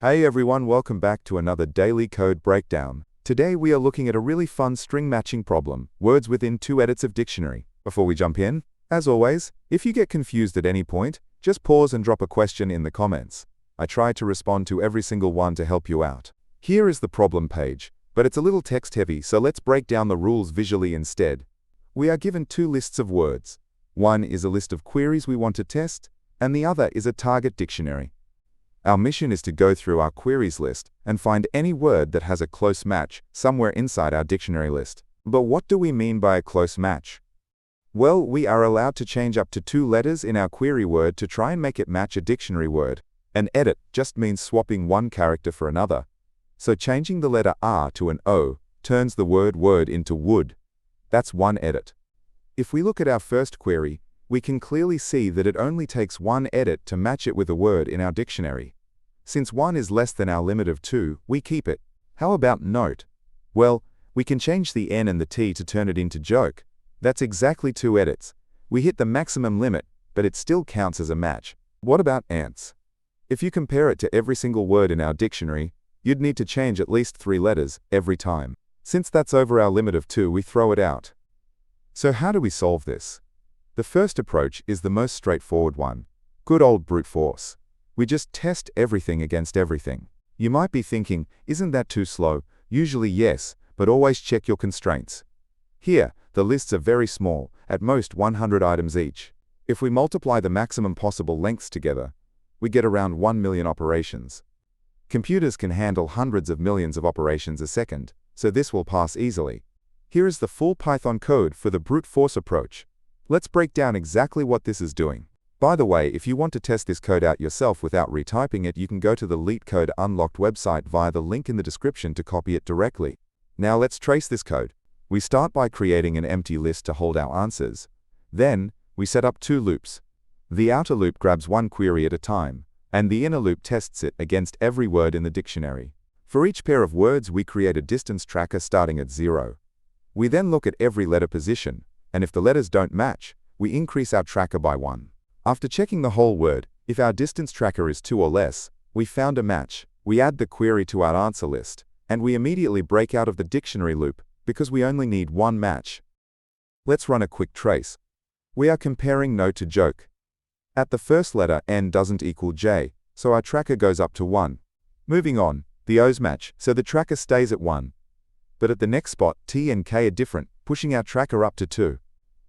Hey everyone, welcome back to another daily code breakdown. Today we are looking at a really fun string matching problem, words within 2 edits of dictionary. Before we jump in, as always, if you get confused at any point, just pause and drop a question in the comments. I try to respond to every single one to help you out. Here is the problem page, but it's a little text heavy, so let's break down the rules visually instead. We are given 2 lists of words. One is a list of queries we want to test, and the other is a target dictionary. Our mission is to go through our queries list and find any word that has a close match somewhere inside our dictionary list. But what do we mean by a close match? Well, we are allowed to change up to 2 letters in our query word to try and make it match a dictionary word. An edit just means swapping one character for another. So changing the letter R to an O turns the word into wood. That's one edit. If we look at our first query, we can clearly see that it only takes 1 edit to match it with a word in our dictionary. Since 1 is less than our limit of 2, we keep it. How about note? Well, we can change the N and the T to turn it into joke. That's exactly 2 edits. We hit the maximum limit, but it still counts as a match. What about ants? If you compare it to every single word in our dictionary, you'd need to change at least 3 letters every time. Since that's over our limit of 2, we throw it out. So how do we solve this? The first approach is the most straightforward one. Good old brute force. We just test everything against everything. You might be thinking, isn't that too slow? Usually yes, but always check your constraints. Here, the lists are very small, at most 100 items each. If we multiply the maximum possible lengths together, we get around 1 million operations. Computers can handle hundreds of millions of operations a second, so this will pass easily. Here is the full Python code for the brute force approach. Let's break down exactly what this is doing. By the way, if you want to test this code out yourself without retyping it, you can go to the Leetcode Unlocked website via the link in the description to copy it directly. Now let's trace this code. We start by creating an empty list to hold our answers. Then, we set up 2 loops. The outer loop grabs 1 query at a time, and the inner loop tests it against every word in the dictionary. For each pair of words, we create a distance tracker starting at 0. We then look at every letter position, and if the letters don't match, we increase our tracker by 1. After checking the whole word, if our distance tracker is 2 or less, we found a match. We add the query to our answer list, and we immediately break out of the dictionary loop because we only need 1 match. Let's run a quick trace. We are comparing no to joke. At the first letter, N doesn't equal J, so our tracker goes up to 1. Moving on, the O's match, so the tracker stays at 1. But at the next spot, T and K are different, pushing our tracker up to 2.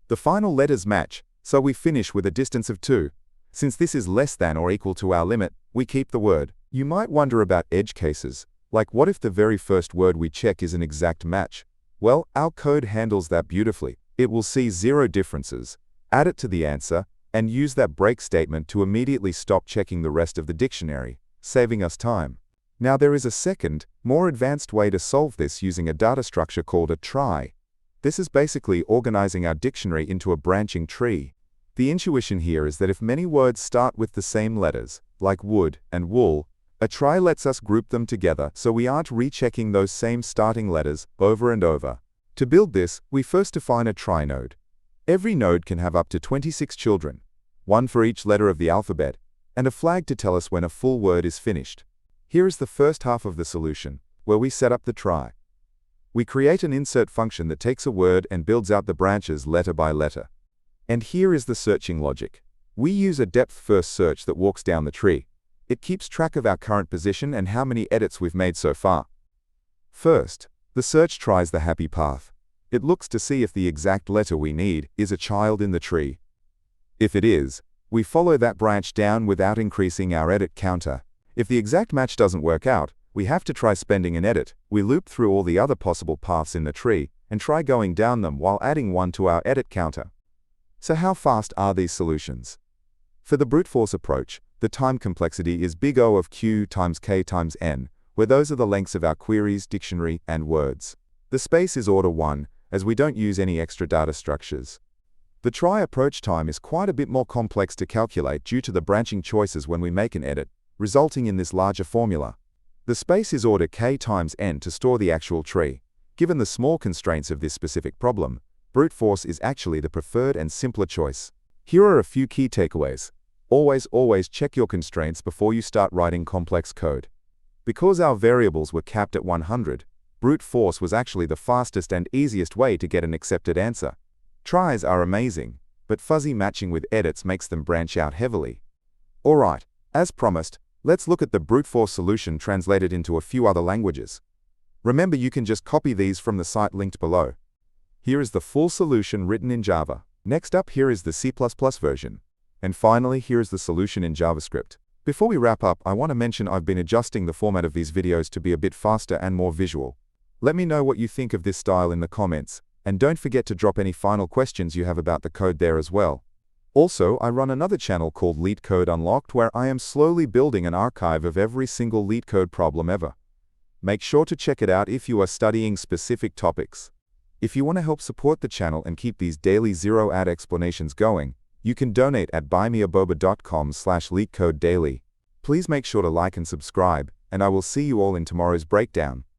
The final letters match, so we finish with a distance of 2. Since this is less than or equal to our limit, we keep the word. You might wonder about edge cases, like what if the very first word we check is an exact match? Well, our code handles that beautifully. It will see 0 differences, add it to the answer, and use that break statement to immediately stop checking the rest of the dictionary, saving us time. Now there is a second, more advanced way to solve this using a data structure called a trie. This is basically organizing our dictionary into a branching tree. The intuition here is that if many words start with the same letters, like wood and wool, a trie lets us group them together so we aren't rechecking those same starting letters over and over. To build this, we first define a trie node. Every node can have up to 26 children, 1 for each letter of the alphabet, and a flag to tell us when a full word is finished. Here is the first half of the solution, where we set up the trie. We create an insert function that takes a word and builds out the branches letter by letter. And here is the searching logic. We use a depth-first search that walks down the tree. It keeps track of our current position and how many edits we've made so far. First, the search tries the happy path. It looks to see if the exact letter we need is a child in the tree. If it is, we follow that branch down without increasing our edit counter. If the exact match doesn't work out, we have to try spending an edit. We loop through all the other possible paths in the tree and try going down them while adding 1 to our edit counter. So how fast are these solutions? For the brute force approach, the time complexity is big O of Q times K times N, where those are the lengths of our queries, dictionary, and words. The space is order 1, as we don't use any extra data structures. The trie approach time is quite a bit more complex to calculate due to the branching choices when we make an edit, resulting in this larger formula. The space is order K times N to store the actual tree. Given the small constraints of this specific problem, brute force is actually the preferred and simpler choice. Here are a few key takeaways. Always check your constraints before you start writing complex code. Because our variables were capped at 100, brute force was actually the fastest and easiest way to get an accepted answer. Tries are amazing, but fuzzy matching with edits makes them branch out heavily. Alright, as promised, let's look at the brute force solution translated into a few other languages. Remember, you can just copy these from the site linked below. Here is the full solution written in Java. Next up, here is the C++ version. And finally, here is the solution in JavaScript. Before we wrap up, I want to mention I've been adjusting the format of these videos to be a bit faster and more visual. Let me know what you think of this style in the comments, and don't forget to drop any final questions you have about the code there as well. Also, I run another channel called Leetcode Unlocked where I am slowly building an archive of every single Leetcode problem ever. Make sure to check it out if you are studying specific topics. If you want to help support the channel and keep these daily zero-ad explanations going, you can donate at buymeaboba.com/leetcodedaily. Please make sure to like and subscribe, and I will see you all in tomorrow's breakdown.